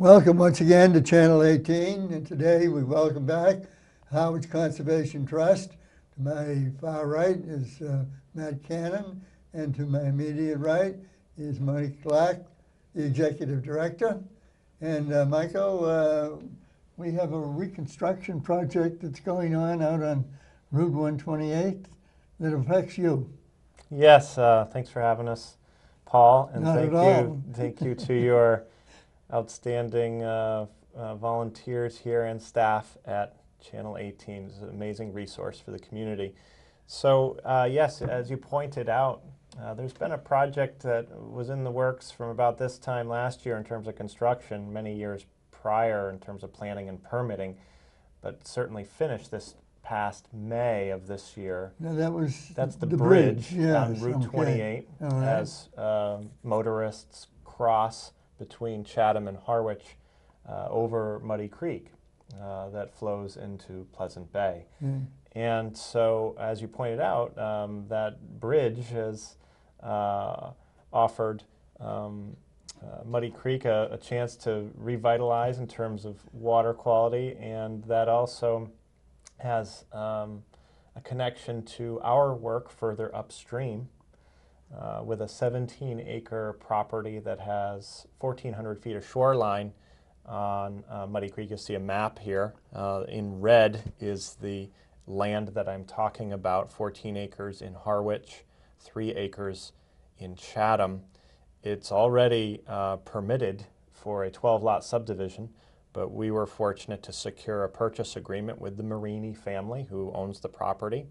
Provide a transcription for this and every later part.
Welcome once again to Channel 18, and today we welcome back Harwich Conservation Trust. To my far right is Matt Cannon, and to my immediate right is Mike Clark, the Executive Director. And Michael, we have a reconstruction project that's going on out on Route 128 that affects you. Yes, thanks for having us, Paul, and Not at all. thank you to your outstanding volunteers here and staff at Channel 18. It's an amazing resource for the community. So yes, as you pointed out, there's been a project that was in the works from about this time last year in terms of construction, many years prior in terms of planning and permitting, but certainly finished this past May of this year. No, that's the bridge yes, on Route 28 right. as motorists cross between Chatham and Harwich over Muddy Creek that flows into Pleasant Bay. Mm. And so, as you pointed out, that bridge has offered Muddy Creek a chance to revitalize in terms of water quality, and that also has a connection to our work further upstream with a 17-acre property that has 1,400 feet of shoreline on Muddy Creek. You'll see a map here. In red is the land that I'm talking about, 14 acres in Harwich, 3 acres in Chatham. It's already permitted for a 12-lot subdivision, but we were fortunate to secure a purchase agreement with the Marini family who owns the property.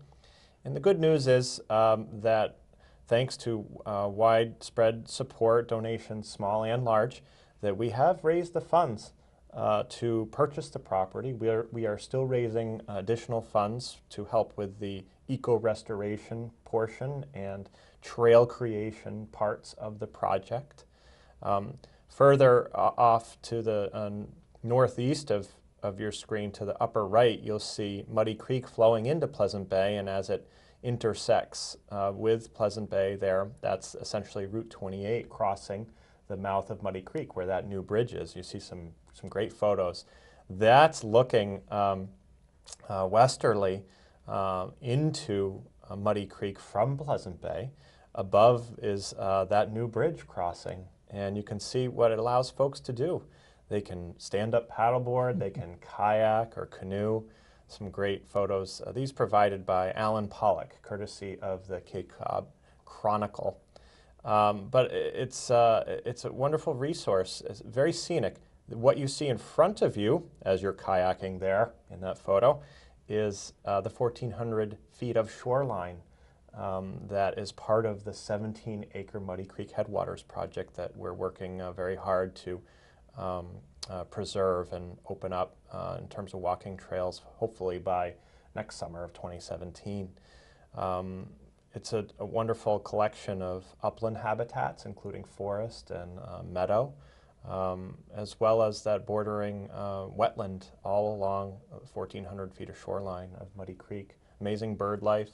And the good news is that thanks to widespread support, donations small and large, that we have raised the funds to purchase the property. We are still raising additional funds to help with the eco-restoration portion and trail creation parts of the project. Further off to the northeast of your screen to the upper right, you'll see Muddy Creek flowing into Pleasant Bay, and as it intersects with Pleasant Bay there, that's essentially Route 28 crossing the mouth of Muddy Creek where that new bridge is. You see some great photos. That's looking westerly into Muddy Creek from Pleasant Bay. Above is that new bridge crossing, and you can see what it allows folks to do. They can stand up paddleboard, they can kayak or canoe. Some great photos. These provided by Alan Pollock, courtesy of the Cape Cod Chronicle. But it's a wonderful resource. It's very scenic. What you see in front of you as you're kayaking there in that photo is the 1,400 feet of shoreline that is part of the 17-acre Muddy Creek Headwaters project that we're working very hard to preserve and open up in terms of walking trails, hopefully by next summer of 2017. It's a wonderful collection of upland habitats, including forest and meadow, as well as that bordering wetland all along 1,400 feet of shoreline of Muddy Creek. Amazing bird life.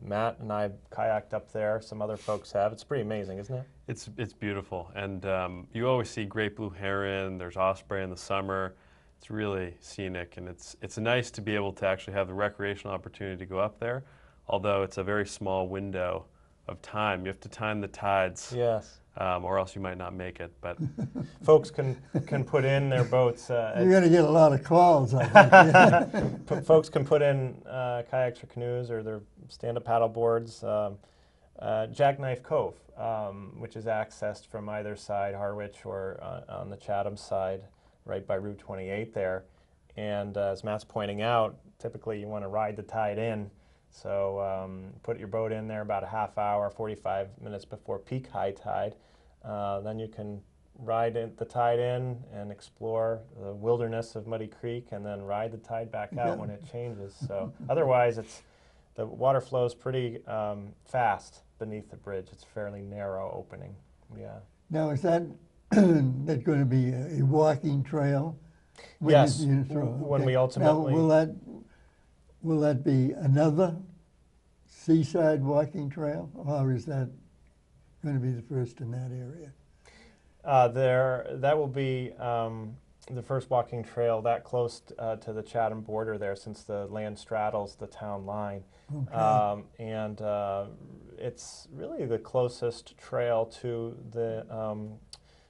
Matt and I kayaked up there. Some other folks have. It's pretty amazing, isn't it? It's beautiful, and you always see great blue heron. There's osprey in the summer. It's really scenic, and it's nice to be able to actually have the recreational opportunity to go up there. Although it's a very small window of time, you have to time the tides. Yes. Or else you might not make it. But folks can put in their boats. You're going to get a lot of calls, I think. Folks can put in kayaks or canoes or their stand-up paddle boards. Jackknife Cove, which is accessed from either side, Harwich or on the Chatham side, right by Route 28 there. And as Matt's pointing out, typically you want to ride the tide in. So put your boat in there about a half hour, 45 minutes before peak high tide. Then you can ride the tide in and explore the wilderness of Muddy Creek, and then ride the tide back out when it changes. So otherwise, the water flows pretty fast beneath the bridge. It's a fairly narrow opening. Yeah. Now, is that going to be a walking trail? Yes. When we ultimately. Now, will that be another seaside walking trail, or is that going to be the first in that area? That will be the first walking trail that close to the Chatham border there, since the land straddles the town line. Okay. And it's really the closest trail to the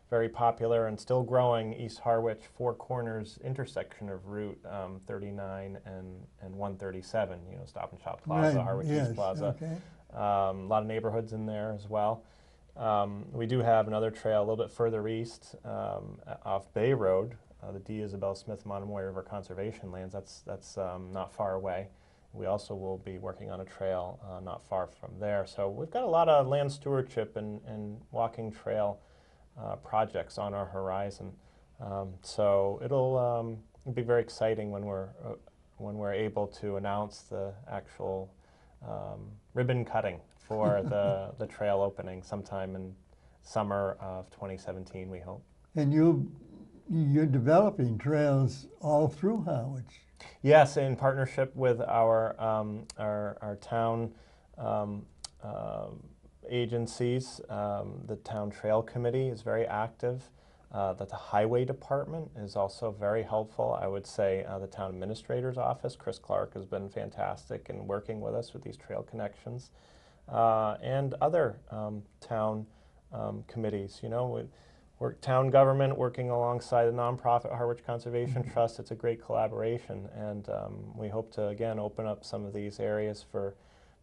very popular and still growing East Harwich Four Corners intersection of Route 39 and 137, Stop and Shop Plaza, Right, Harwich yes, East Plaza. okay. A lot of neighborhoods in there as well. We do have another trail a little bit further east off Bay Road, the D. Isabel Smith Monomoy River Conservation Lands. That's not far away. We also will be working on a trail not far from there. So we've got a lot of land stewardship and walking trail projects on our horizon. So it'll be very exciting when we're able to announce the actual ribbon cutting for the trail opening sometime in summer of 2017, we hope. And you're developing trails all through Harwich. Yes, in partnership with our town agencies. The Town Trail Committee is very active. That the Highway Department is also very helpful. I would say the Town Administrator's Office, Chris Clark, has been fantastic in working with us with these trail connections. And other town committees. Town government working alongside the nonprofit Harwich Conservation Trust. It's a great collaboration, and we hope to again open up some of these areas for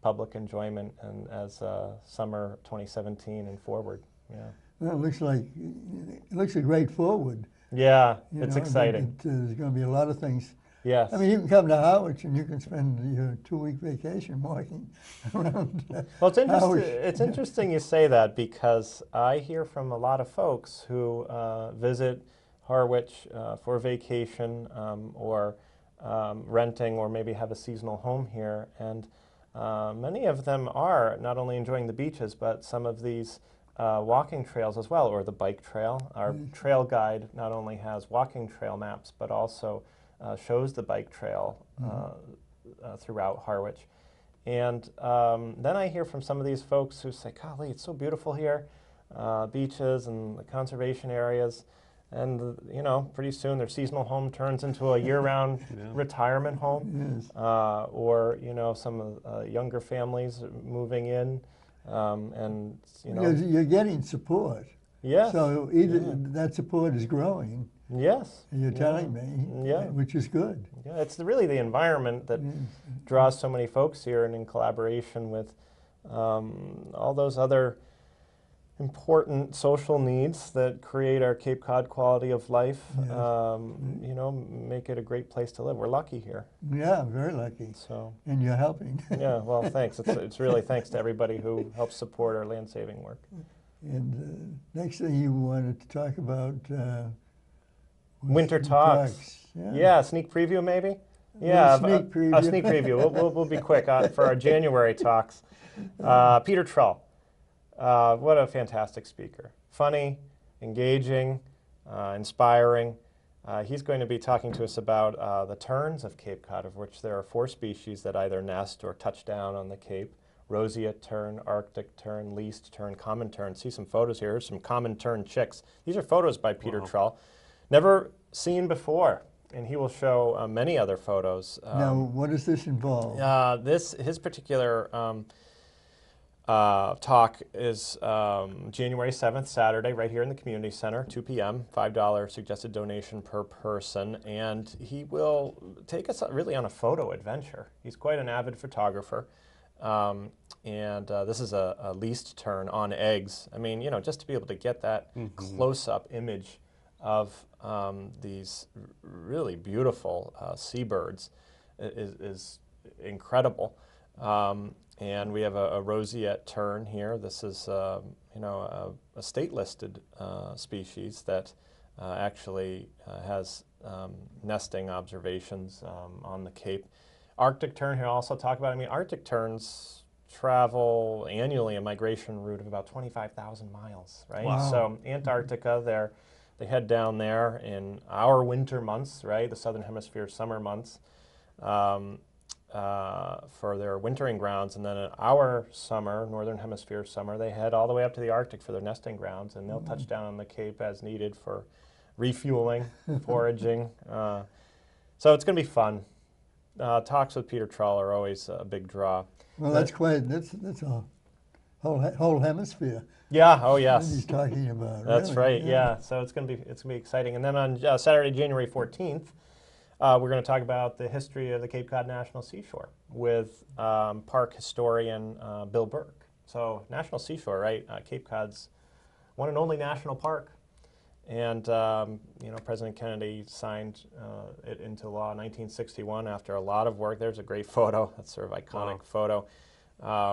public enjoyment and as summer 2017 and forward. Yeah. Well, it looks a great forward. Yeah, It's it's exciting. There's going to be a lot of things. Yes. I mean, you can come to Harwich and you can spend your 2-week vacation walking around. Well, it's interesting. Harwich. It's interesting you say that, because I hear from a lot of folks who visit Harwich for vacation or renting, or maybe have a seasonal home here, and many of them are not only enjoying the beaches, but some of these walking trails as well, or the bike trail. Our trail guide not only has walking trail maps, but also shows the bike trail throughout Harwich. And then I hear from some of these folks who say, golly, it's so beautiful here, beaches and the conservation areas. And, pretty soon their seasonal home turns into a year-round retirement home. Yes. Or, some of younger families moving in. And, Because you're getting support. Yes. So either that support is growing. Yes. You're telling me. Yeah. Which is good. Yeah, it's really the environment that draws so many folks here, and in collaboration with all those other important social needs that create our Cape Cod quality of life, make it a great place to live. We're lucky here. Yeah, very lucky. So. And you're helping. Yeah, well, thanks. It's really thanks to everybody who helps support our land saving work. And next thing you wanted to talk about Winter talks. Yeah, sneak preview maybe? Yeah, sneak preview. A sneak preview. We'll be quick for our January talks. Peter Trull. What a fantastic speaker. Funny, engaging, inspiring. He's going to be talking to us about the terns of Cape Cod, of which there are 4 species that either nest or touch down on the Cape. Roseate tern, Arctic tern, least tern, common tern. See some photos here, some common tern chicks. These are photos by Peter Trull. Never seen before, and he will show many other photos. Now, what does this involve? His particular talk is January 7th, Saturday, right here in the community center, 2 p.m., $5 suggested donation per person, and he will take us really on a photo adventure. He's quite an avid photographer, and this is a least tern on eggs. I mean, just to be able to get that close-up image of these really beautiful seabirds is incredible. And we have a roseate tern here. This is a state-listed species that actually has nesting observations on the Cape. Arctic tern here I'll also talk about. I mean, Arctic terns travel annually a migration route of about 25,000 miles, right? Wow. So Antarctica, they head down there in our winter months, right? The Southern Hemisphere summer months. for their wintering grounds, and then in our summer, Northern Hemisphere summer, they head all the way up to the Arctic for their nesting grounds, and they'll touch down on the Cape as needed for refueling, foraging. So it's going to be fun. Talks with Peter Trull are always a big draw. Well, that's a whole hemisphere Yeah. Oh, that yes. he's talking about. That's really. right. Yeah. So it's going to be exciting. And then on Saturday, January 14th, we're going to talk about the history of the Cape Cod National Seashore with park historian Bill Burke. So National Seashore, right? Cape Cod's one and only national park. And, President Kennedy signed it into law in 1961 after a lot of work. There's a great photo. That's sort of iconic photo.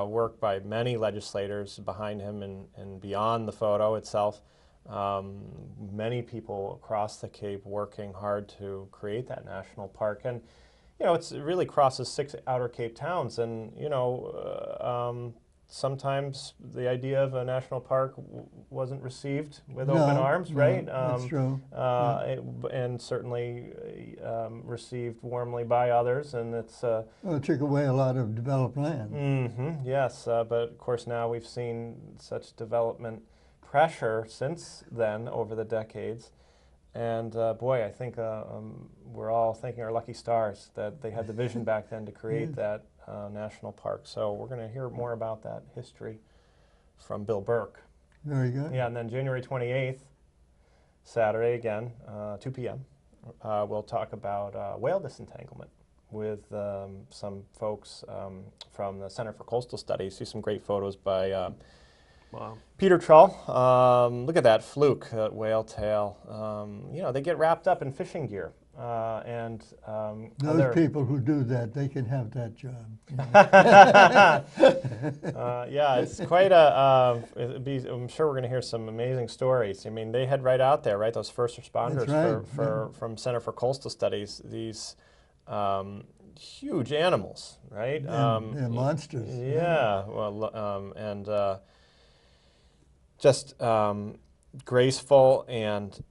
Work by many legislators behind him and beyond the photo itself. Many people across the Cape working hard to create that national park. And, it really crosses 6 outer Cape towns. And, sometimes the idea of a national park wasn't received with open arms, right? That's true. And certainly received warmly by others, and it's... Well, it took away a lot of developed land. Yes, but of course now we've seen such development pressure since then over the decades. And boy, I think we're all thanking our lucky stars that they had the vision back then to create that national park. So we're going to hear more about that history from Bill Burke. Very good. Yeah, and then January 28th, Saturday again, 2 p.m., we'll talk about whale disentanglement with some folks from the Center for Coastal Studies. See some great photos by Peter Trull. Look at that fluke, that whale tail. They get wrapped up in fishing gear. Those people who do that, they can have that job. Yeah, it's quite a, I'm sure we're going to hear some amazing stories. I mean, they head right out there, right? Those first responders from Center for Coastal Studies, these huge animals, right? They're monsters. Yeah, well, and just graceful and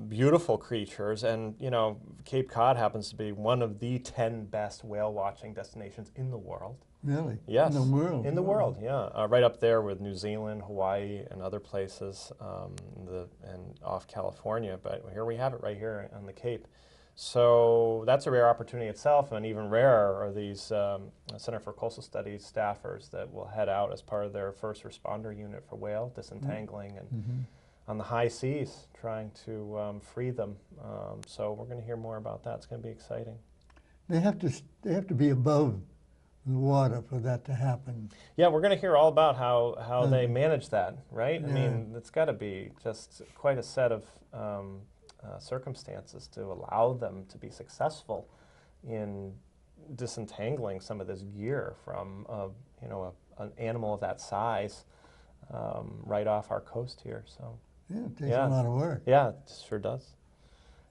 beautiful creatures. And, Cape Cod happens to be one of the 10 best whale watching destinations in the world. Really? Yes. In the world? In the world, yeah. Right up there with New Zealand, Hawaii, and other places, and off California. But here we have it right here on the Cape. So that's a rare opportunity itself, and even rarer are these Center for Coastal Studies staffers that will head out as part of their first responder unit for whale disentangling and on the high seas trying to free them. So we're going to hear more about that. It's going to be exciting. They have to be above the water for that to happen. Yeah, we're going to hear all about how they manage that, right? I mean, it's got to be just quite a set of circumstances to allow them to be successful in disentangling some of this gear from an animal of that size right off our coast here. So yeah, it takes a lot of work. Yeah, it sure does.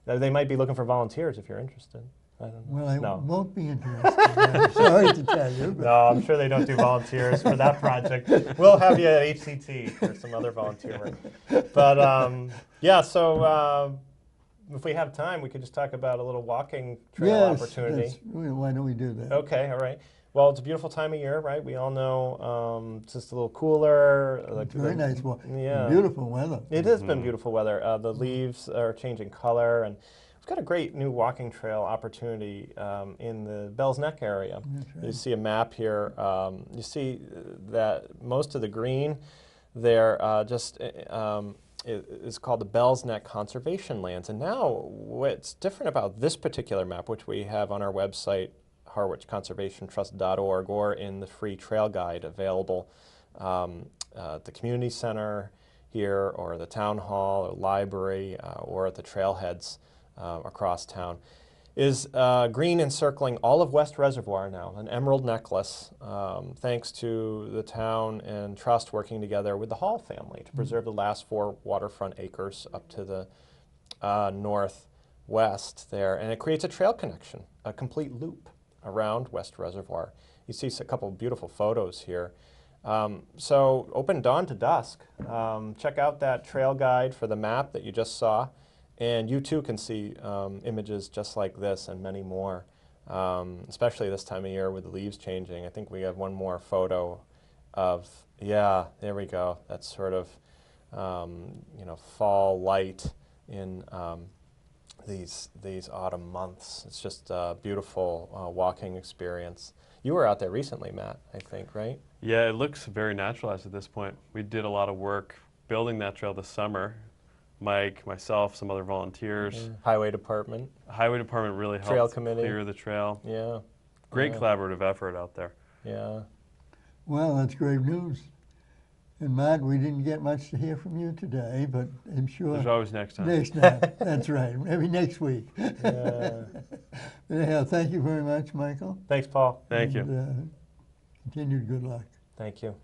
They might be looking for volunteers if you're interested. I don't know. Well, I won't be interested. I'm sorry to tell you. But. No, I'm sure they don't do volunteers for that project. We'll have you at HCT for some other volunteer work. But yeah, so if we have time, we could just talk about a little walking trail opportunity. Why don't we do that? Okay, all right. Well, it's a beautiful time of year, right? We all know it's just a little cooler. It's very nice. Yeah. Beautiful weather. It has been beautiful weather. The leaves are changing color, and we've got a great new walking trail opportunity in the Bell's Neck area. Right. You see a map here. You see that most of the green there is called the Bell's Neck Conservation Lands. And now what's different about this particular map, which we have on our website, harwichconservationtrust.org, or in the free trail guide available at the community center here, or the town hall, or library, or at the trailheads across town, is green encircling all of West Reservoir now, an emerald necklace, thanks to the town and trust working together with the Hall family to preserve the last 4 waterfront acres up to the northwest there. And it creates a trail connection, a complete loop around West Reservoir. You see a couple of beautiful photos here. So open dawn to dusk. Check out that trail guide for the map that you just saw. And you too can see images just like this and many more especially this time of year with the leaves changing. I think we have one more photo of, yeah, there we go. That's sort of, you know, fall light in these autumn months. It's just a beautiful walking experience. You were out there recently, Matt, I think, right? Yeah, it looks very naturalized at this point. We did a lot of work building that trail this summer. Mike, myself, some other volunteers. Yeah. Highway Department. Highway Department really Trail helped committee. clear the trail. Yeah. Great Yeah. collaborative effort out there. Yeah. Well, that's great news. And Matt, we didn't get much to hear from you today, but I'm sure There's always next time. next time. That's right. Maybe next week. Yeah. Anyhow, thank you very much, Michael. Thanks, Paul. Thank you. And, continued good luck. Thank you.